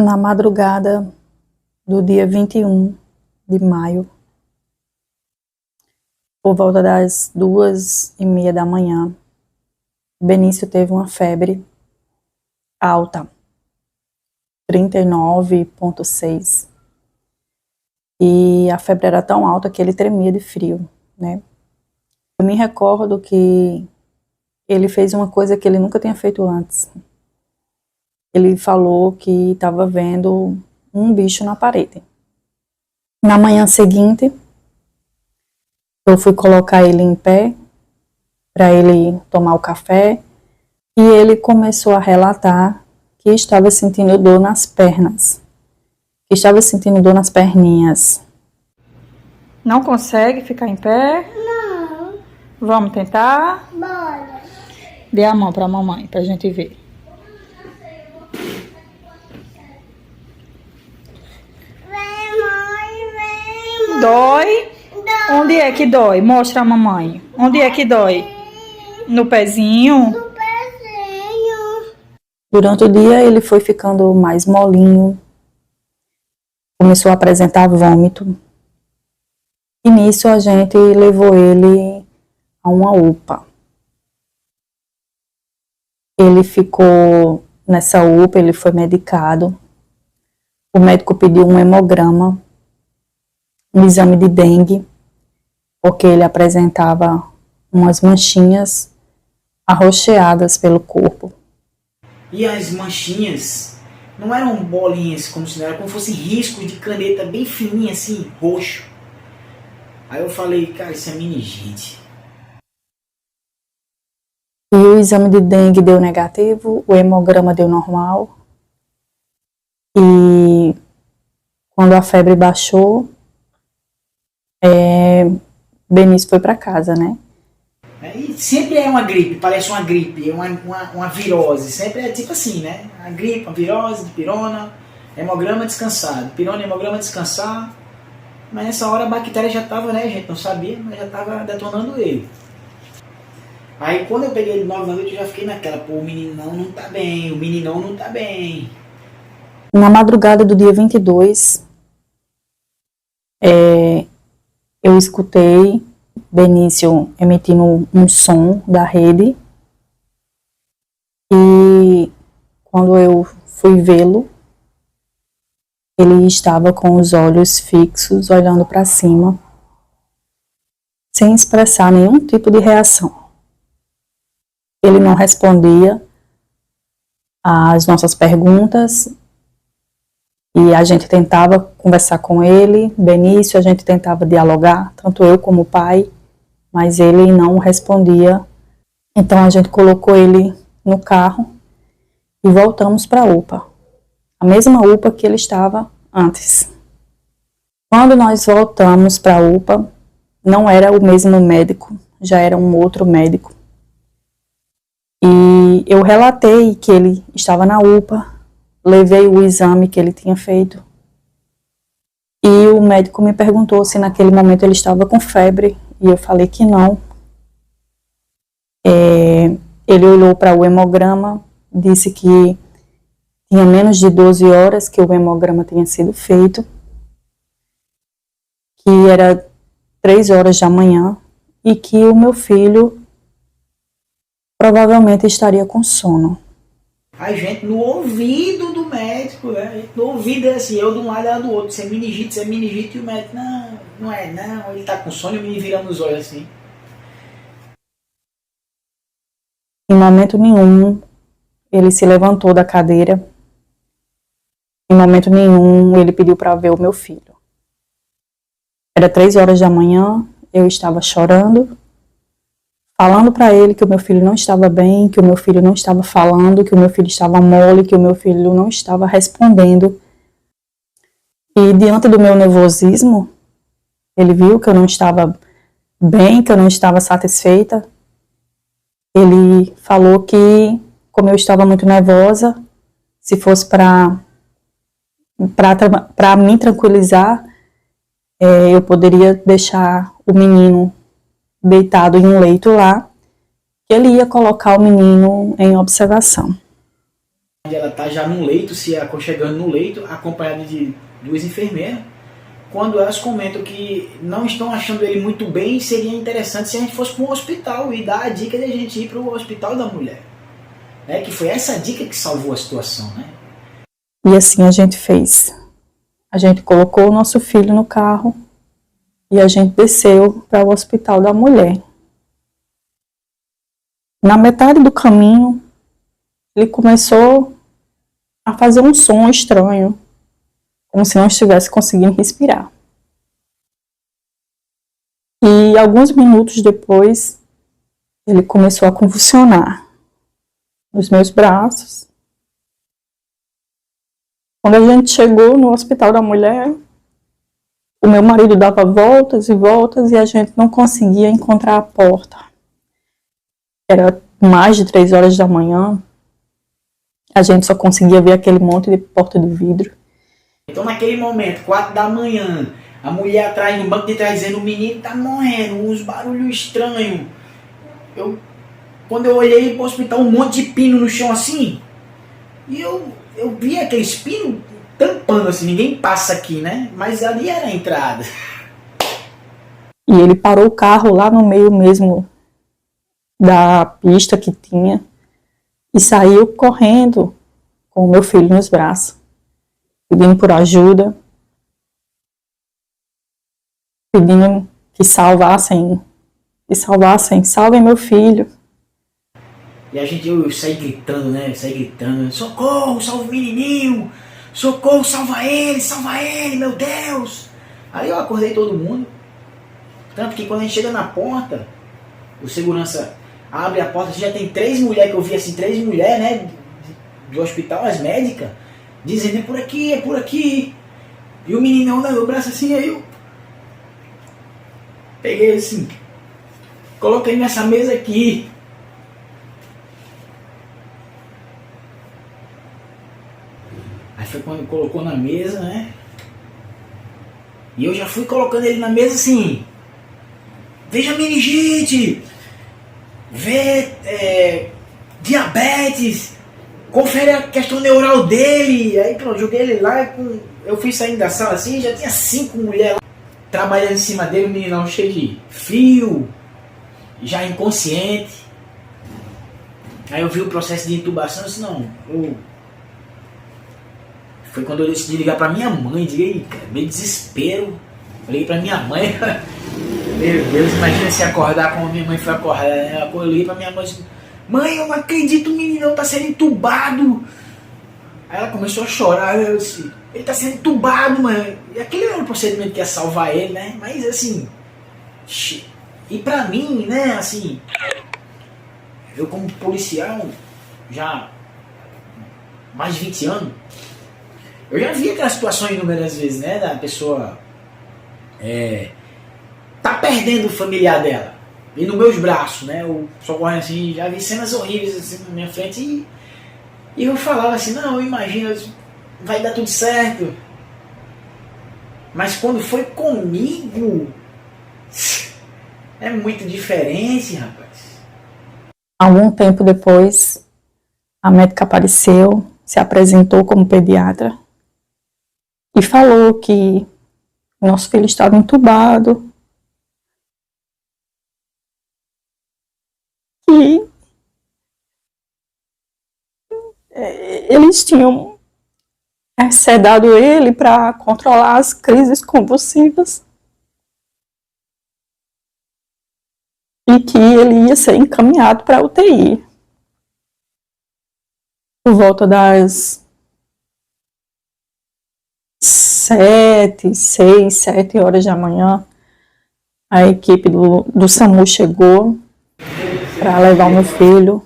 Na madrugada do dia 21 de maio, por volta das 2h30 da manhã, Benício teve uma febre alta, 39,6. E a febre era tão alta que ele tremia de frio, né? Eu me recordo que ele fez uma coisa que ele nunca tinha feito antes. Ele falou que estava vendo um bicho na parede. Na manhã seguinte, eu fui colocar ele em pé para ele tomar o café e ele começou a relatar que estava sentindo dor nas pernas, que estava sentindo dor nas perninhas. Não consegue ficar em pé? Não. Vamos tentar? Bora. Dê a mão para a mamãe, para a gente ver. Vem, mãe, vem. Dói? Onde é que dói? Mostra a mamãe. Onde é que dói? No pezinho? No pezinho. Durante o dia ele foi ficando mais molinho, começou a apresentar vômito. E nisso a gente levou ele a uma UPA. Ele ficou nessa UPA, ele foi medicado. O médico pediu um hemograma, um exame de dengue, porque ele apresentava umas manchinhas arroxeadas pelo corpo. E as manchinhas não eram bolinhas, como se era como fossem riscos de caneta bem fininha assim, roxo. Aí eu falei, cara, isso é meningite. E o exame de dengue deu negativo, o hemograma deu normal. E quando a febre baixou, Benício foi para casa, né? E sempre é uma gripe, parece uma gripe, uma virose. Sempre é tipo assim, né? A gripe, uma virose de pirona, hemograma descansado. Pirona, hemograma descansar. Mas nessa hora a bactéria já estava, né? A gente não sabia, mas já estava detonando ele. Aí quando eu peguei ele 9 da noite, eu já fiquei naquela, pô, o meninão não tá bem, o meninão não tá bem. Na madrugada do dia 22, eu escutei Benício emitindo um som da rede. E quando eu fui vê-lo, ele estava com os olhos fixos, olhando para cima, sem expressar nenhum tipo de reação. Ele não respondia às nossas perguntas e a gente tentava conversar com ele, Benício, a gente tentava dialogar, tanto eu como o pai, mas ele não respondia. Então a gente colocou ele no carro e voltamos para a UPA, a mesma UPA que ele estava antes. Quando nós voltamos para a UPA, não era o mesmo médico, já era um outro médico. E eu relatei que ele estava na UPA, levei o exame que ele tinha feito. E o médico me perguntou se naquele momento ele estava com febre, e eu falei que não. Ele olhou para o hemograma, disse que tinha menos de 12 horas que o hemograma tinha sido feito, que era 3 horas da manhã e que o meu filho provavelmente estaria com sono. A gente no ouvido do médico, né? A gente no ouvido, assim, eu de um lado e ela do outro, isso é meningite, e o médico, não é, ele tá com sono, e o menino virando os olhos assim. Em momento nenhum, ele se levantou da cadeira. Em momento nenhum, ele pediu para ver o meu filho. Era 3 horas da manhã, eu estava chorando, falando para ele que o meu filho não estava bem, que o meu filho não estava falando, que o meu filho estava mole, que o meu filho não estava respondendo. E diante do meu nervosismo, ele viu que eu não estava bem, que eu não estava satisfeita. Ele falou que, como eu estava muito nervosa, se fosse para me tranquilizar, eu poderia deixar o menino deitado em um leito lá, que ele ia colocar o menino em observação. Ela tá já no leito, se aconchegando no leito, acompanhada de 2 enfermeiras. Quando elas comentam que não estão achando ele muito bem, seria interessante se a gente fosse para um hospital e dar a dica de a gente ir para o hospital da mulher. Né? Que foi essa dica que salvou a situação, né? E assim a gente fez. A gente colocou o nosso filho no carro e a gente desceu para o hospital da mulher. Na metade do caminho, ele começou a fazer um som estranho, como se não estivesse conseguindo respirar. E alguns minutos depois, ele começou a convulsionar nos meus braços. Quando a gente chegou no hospital da mulher, o meu marido dava voltas e voltas e a gente não conseguia encontrar a porta. Era mais de 3 horas da manhã, a gente só conseguia ver aquele monte de porta de vidro. Então naquele momento, 4 da manhã, a mulher atrás, no banco de trás, dizendo: o menino tá morrendo, uns barulhos estranhos. Quando eu olhei pro hospital, um monte de pino no chão assim, e eu vi aqueles pinos tampando assim, ninguém passa aqui, né? Mas ali era a entrada. E ele parou o carro lá no meio mesmo da pista que tinha e saiu correndo com o meu filho nos braços, pedindo por ajuda, pedindo que salvem meu filho. E eu saí gritando, né? Socorro, salva o menininho! Socorro, salva ele, meu Deus! Aí eu acordei todo mundo. Tanto que quando a gente chega na porta, o segurança abre a porta, já tem 3 mulheres, que eu vi assim, 3 mulheres, né? Do hospital, as médicas, dizendo: é por aqui, é por aqui. E o meninão no meu braço assim, aí eu peguei assim, coloquei nessa mesa aqui. Aí foi quando colocou na mesa, né? E eu já fui colocando ele na mesa assim: veja meningite, vê diabetes, confere a questão neural dele. Aí pronto, joguei ele lá. Eu fui saindo da sala assim, já tinha 5 mulheres lá trabalhando em cima dele, o meninão cheio de fio, já inconsciente. Aí eu vi o processo de intubação, eu disse: não, foi quando eu decidi ligar pra minha mãe, meio desespero. Eu liguei pra minha mãe, meu Deus, imagina se acordar como minha mãe foi acordar, né? Eu liguei pra minha mãe e disse: mãe, eu não acredito, o menino tá sendo entubado. Aí ela começou a chorar, eu disse: ele tá sendo entubado, mãe. E aquele era o procedimento que ia salvar ele, né? Mas assim, e pra mim, né, assim, eu como policial, já mais de 20 anos, eu já vi aquelas situações inúmeras vezes, né, da pessoa tá perdendo o familiar dela, e nos meus braços, né, eu socorrendo assim, já vi cenas horríveis assim na minha frente, e eu falava assim: não, eu imagino, vai dar tudo certo. Mas quando foi comigo, é muito diferente, rapaz. Algum tempo depois, a médica apareceu, se apresentou como pediatra e falou que nosso filho estava entubado, que eles tinham sedado ele para controlar as crises convulsivas e que ele ia ser encaminhado para a UTI. Por volta das 7 horas da manhã, a equipe do SAMU chegou para levar o meu filho,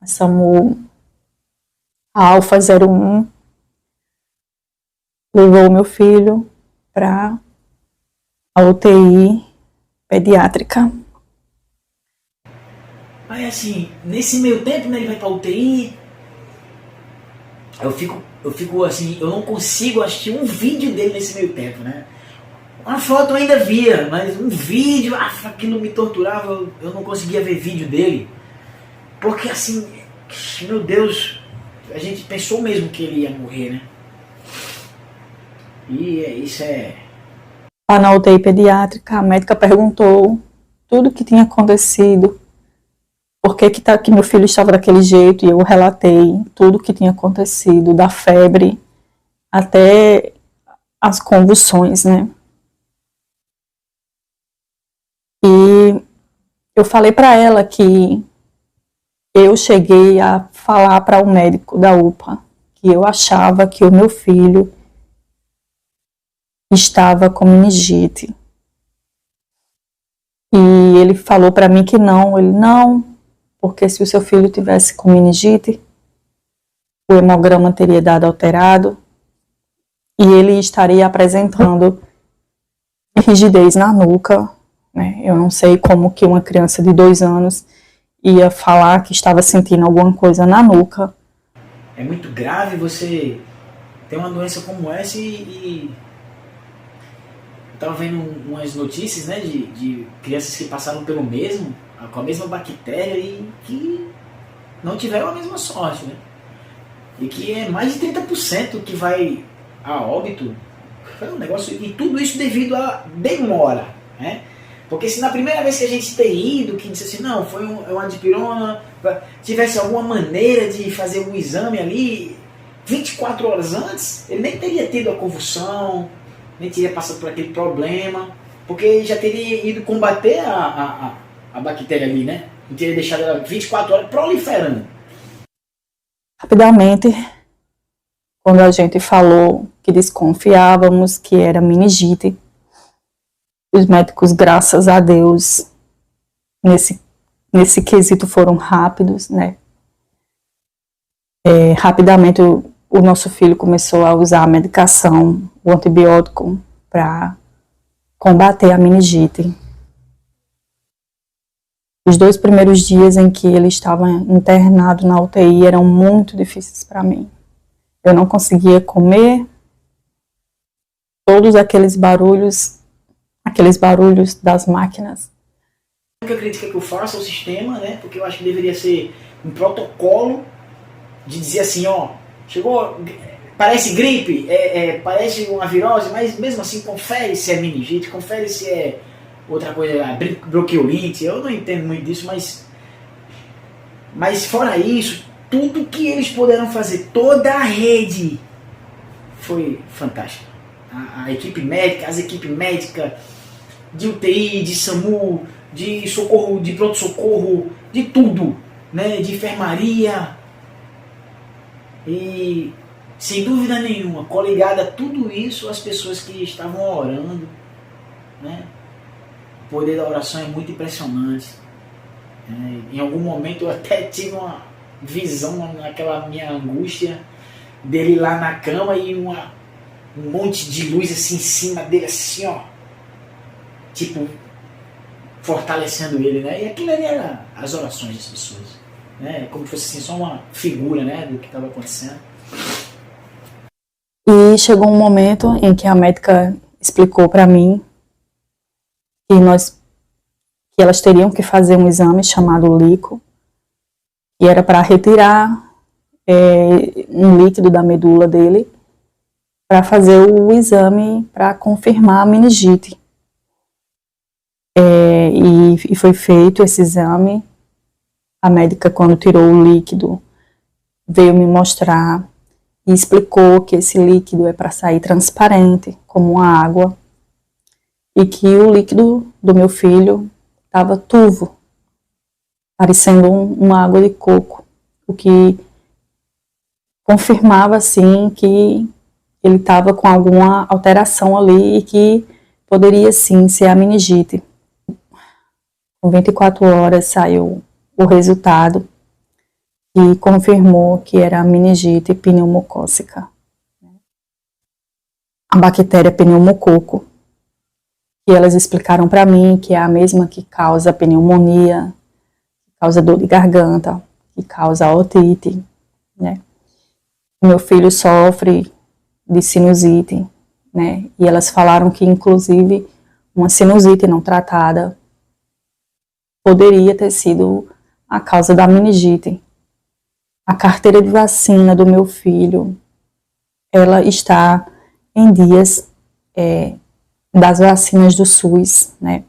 a SAMU Alfa 01, levou o meu filho para a UTI pediátrica. Aí assim, nesse meio tempo, né, ele vai pra UTI, eu fico assim, eu não consigo assistir um vídeo dele nesse meio tempo, né? Uma foto eu ainda via, mas um vídeo, aquilo me torturava, eu não conseguia ver vídeo dele. Porque assim, meu Deus, a gente pensou mesmo que ele ia morrer, né? E isso é... Lá na UTI pediátrica, a médica perguntou tudo o que tinha acontecido, por que meu filho estava daquele jeito, e eu relatei tudo o que tinha acontecido, da febre até as convulsões, né? E eu falei para ela que eu cheguei a falar para o médico da UPA que eu achava que o meu filho estava com meningite. E ele falou para mim que não, porque se o seu filho tivesse com meningite, o hemograma teria dado alterado e ele estaria apresentando rigidez na nuca, né? Eu não sei como que uma criança de 2 anos ia falar que estava sentindo alguma coisa na nuca. É muito grave você ter uma doença como essa e eu estava vendo umas notícias, né, de crianças que passaram pelo mesmo, com a mesma bactéria e que não tiveram a mesma sorte, né? E que é mais de 30% que vai a óbito. Foi um negócio, e tudo isso devido à demora, né? Porque se na primeira vez que a gente tem ido, que disse assim, não, foi uma dipirona, tivesse alguma maneira de fazer um exame ali, 24 horas antes, ele nem teria tido a convulsão, nem teria passado por aquele problema, porque já teria ido combater a bactéria ali, né? Não teria deixado ela 24 horas proliferando. Rapidamente, quando a gente falou que desconfiávamos que era meningite, os médicos, graças a Deus, nesse quesito foram rápidos, né? Rapidamente o nosso filho começou a usar a medicação, o antibiótico, para combater a meningite. Os 2 primeiros dias em que ele estava internado na UTI eram muito difíceis para mim. Eu não conseguia comer, todos aqueles barulhos das máquinas. A única crítica que eu faço ao sistema, né, porque eu acho que deveria ser um protocolo de dizer assim, ó, chegou, parece gripe, parece uma virose, mas mesmo assim confere se é meningite, confere se é outra coisa, bronquiolite, eu não entendo muito disso, mas fora isso, tudo que eles puderam fazer, toda a rede foi fantástica. A equipe médica, as equipes médicas de UTI, de SAMU, de socorro, de pronto-socorro, de tudo, né? De enfermaria. E, sem dúvida nenhuma, coligada a tudo isso, as pessoas que estavam orando, né? O poder da oração é muito impressionante. Né? Em algum momento eu até tive uma visão naquela minha angústia dele lá na cama e um monte de luz assim em cima dele, assim, ó, tipo, fortalecendo ele, né? E aquilo ali era as orações das pessoas, né? Como se fosse assim, só uma figura, né, do que estava acontecendo. E chegou um momento em que a médica explicou para mim que elas teriam que fazer um exame chamado LICO, que era para retirar um líquido da medula dele, para fazer o exame para confirmar a meningite. E foi feito esse exame. A médica, quando tirou o líquido, veio me mostrar e explicou que esse líquido é para sair transparente, como a água, e que o líquido do meu filho estava turvo, parecendo uma água de coco, o que confirmava, assim, que ele estava com alguma alteração ali e que poderia, sim, ser a meningite. Com 24 horas saiu o resultado e confirmou que era a meningite pneumocócica. A bactéria pneumococo, que elas explicaram para mim que é a mesma que causa pneumonia, que causa dor de garganta, que causa otite, né? Meu filho sofre de sinusite, né? E elas falaram que, inclusive, uma sinusite não tratada poderia ter sido a causa da meningite. a carteira de vacina do meu filho, ela está em dias das vacinas do SUS, né?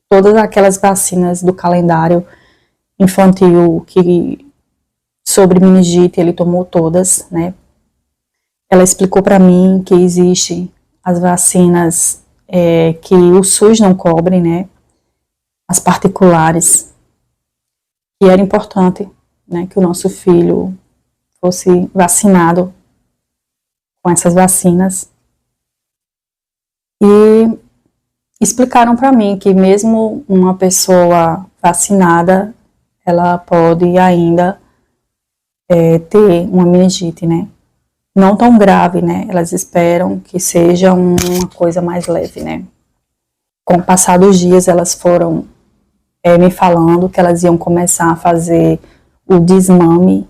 Todas aquelas vacinas do calendário infantil que sobre meningite, ele tomou todas, né? Ela explicou para mim que existe as vacinas que o SUS não cobre, né? As particulares, que era importante, né, que o nosso filho fosse vacinado com essas vacinas. E explicaram para mim que mesmo uma pessoa vacinada, ela pode ainda ter uma meningite, né? Não tão grave, né? Elas esperam que seja uma coisa mais leve, né? Com o passar dos dias, elas foram me falando que elas iam começar a fazer o desmame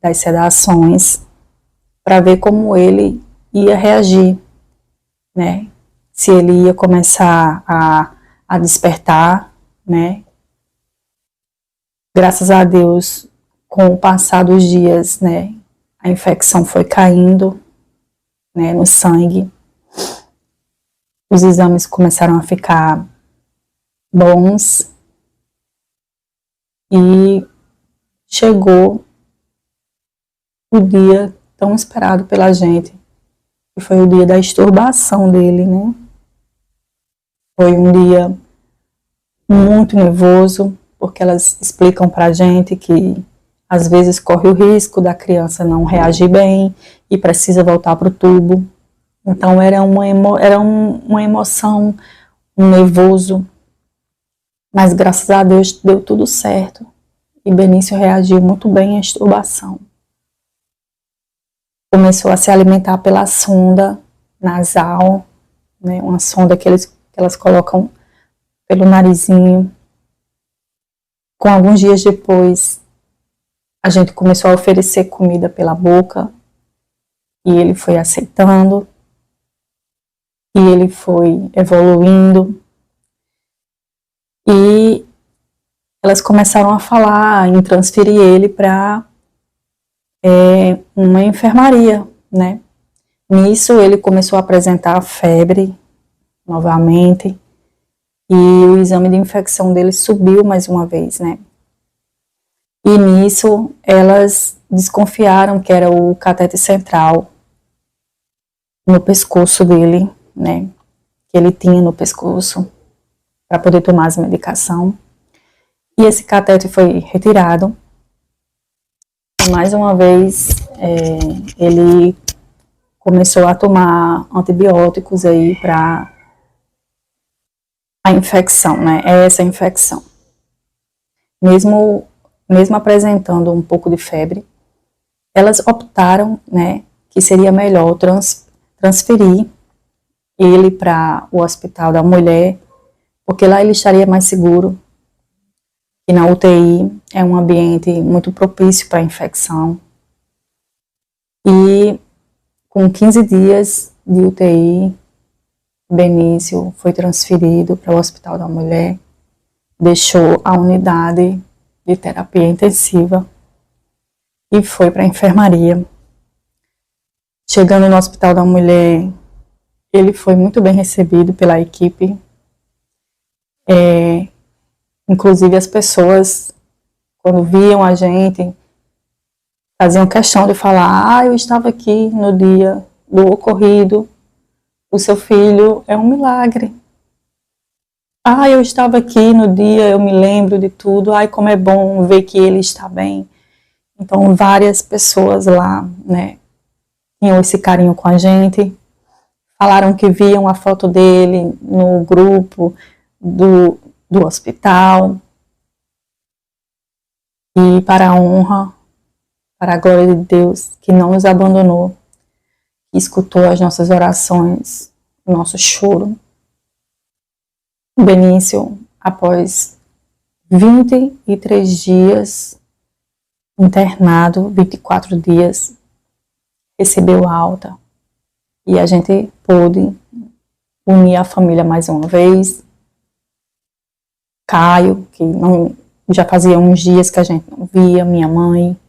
das sedações para ver como ele ia reagir, né? Se ele ia começar a despertar, né? Graças a Deus, com o passar dos dias, né? A infecção foi caindo, né, no sangue. Os exames começaram a ficar bons. E chegou o dia tão esperado pela gente, que foi o dia da exturbação dele, né? Foi um dia muito nervoso, porque elas explicam pra gente que às vezes corre o risco da criança não reagir bem e precisa voltar pro tubo. Então era uma emoção, um nervoso, mas graças a Deus deu tudo certo. E Benício reagiu muito bem à exturbação. Começou a se alimentar pela sonda nasal, né, uma sonda que elas colocam pelo narizinho. Com alguns dias depois, a gente começou a oferecer comida pela boca e ele foi aceitando e ele foi evoluindo. E elas começaram a falar em transferir ele para uma enfermaria, né? Nisso ele começou a apresentar febre novamente e o exame de infecção dele subiu mais uma vez, né? E nisso elas desconfiaram que era o catete central no pescoço dele, né? Que ele tinha no pescoço para poder tomar as medicação. E esse catete foi retirado. E mais uma vez, ele começou a tomar antibióticos aí para a infecção, né? Essa infecção. Mesmo apresentando um pouco de febre, elas optaram, né, que seria melhor transferir ele para o Hospital da Mulher, porque lá ele estaria mais seguro. E na UTI é um ambiente muito propício para a infecção. E com 15 dias de UTI, Benício foi transferido para o Hospital da Mulher, deixou a unidade de terapia intensiva e foi para a enfermaria. Chegando no Hospital da Mulher, ele foi muito bem recebido pela equipe. Inclusive as pessoas, quando viam a gente, faziam questão de falar: eu estava aqui no dia do ocorrido, o seu filho é um milagre. Eu estava aqui no dia, eu me lembro de tudo, como é bom ver que ele está bem. Então várias pessoas lá, né, tinham esse carinho com a gente, falaram que viam a foto dele no grupo do hospital. E para a honra, para a glória de Deus, que não nos abandonou, que escutou as nossas orações, o nosso choro, Benício, após 23 dias internado, 24 dias, recebeu alta. E a gente pôde unir a família mais uma vez. Caio, que já fazia uns dias que a gente não via, minha mãe,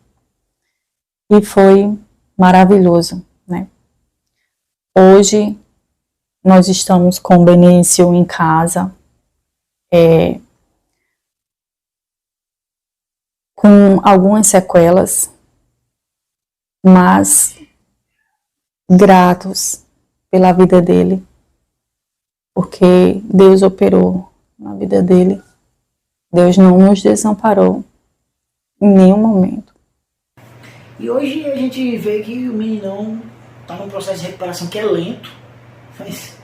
e foi maravilhoso, né? Hoje nós estamos com o Benício em casa, com algumas sequelas, mas gratos pela vida dele, porque Deus operou na vida dele. Deus não nos desamparou em nenhum momento. E hoje a gente vê que o meninão tá num processo de recuperação que é lento, mas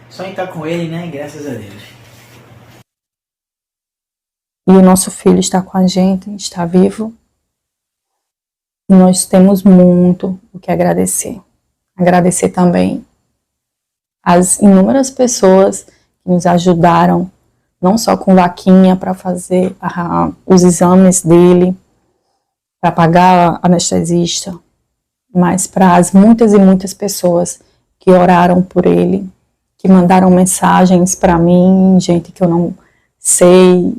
só em estar com ele, né? Graças a Deus. E o nosso filho está com a gente, está vivo. E nós temos muito o que agradecer. Agradecer também as inúmeras pessoas que nos ajudaram, não só com vaquinha para fazer os exames dele, para pagar a anestesista, mas para as muitas e muitas pessoas que oraram por ele, que mandaram mensagens para mim, gente que eu não sei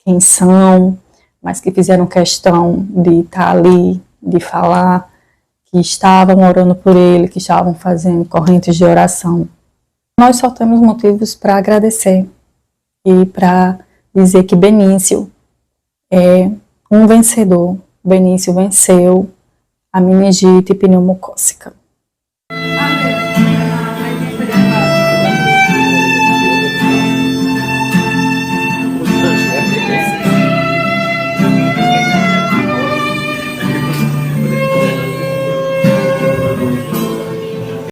quem são, mas que fizeram questão de estar ali, de falar, que estavam orando por ele, que estavam fazendo correntes de oração. Nós só temos motivos para agradecer e para dizer que Benício é um vencedor. Benício venceu a meningite pneumocócica.